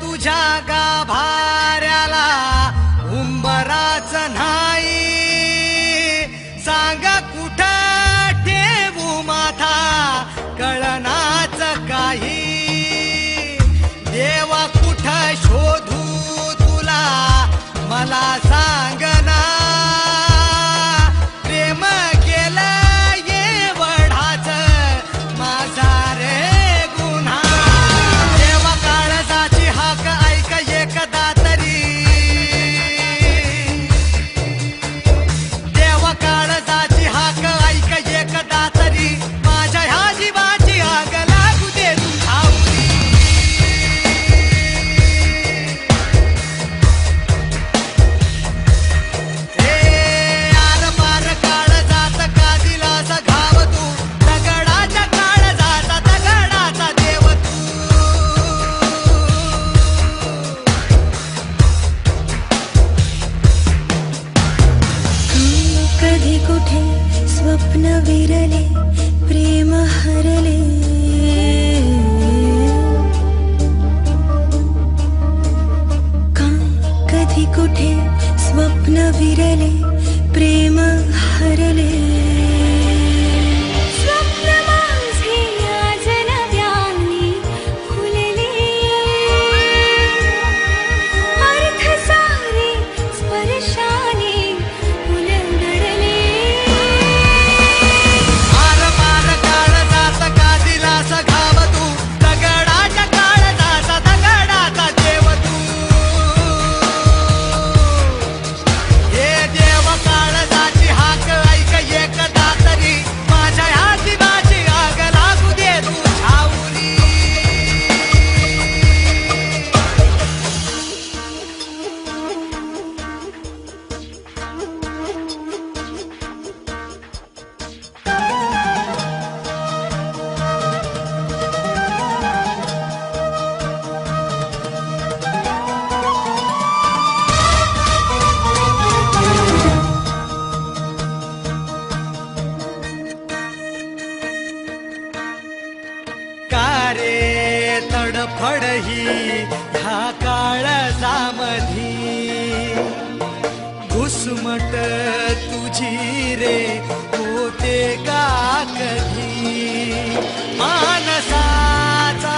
तुझ्या गाभाऱ्याला उंबराच नाही, सांग कुठं ठेवू माथा कळनाच काही, देवा कुठं शोधू तुला मला सांगना, प्रेम केलं एवढाच माझा रे गुन्हा, देवा काळजाची हाक ऐक एकदा तरी, देवा काळजाची हाक ऐक एकदा तरी, माझ्या ह्या जीवाची आग लागू दे तुझ्यावरी, आर पार काळजात का दिलास घाव तू, दगडाच्या काळजाचा दगडाचा देव तू, कधी कुठे स्वप्न विरले प्रेम हरले, का कधी कुठे स्वप्न विरले प्रेम हरले, स्वप्न माझे आज नव्याने खुलले, अर्थ सारे स्पर्शाने उलगडले, आर पार काळजात का दिलास घाव तू, दगडाच्या काळजाचा दगडाचा देव तू, हे देव काळजाची हाक ऐक एकदा तरी, माझ्या ह्या जीवाची आग लागू दे तुझ्यावरी, का रे तडफड ही ह्या काळजामधी, घुसमट तुझी रे होते का कधी, मानसाचा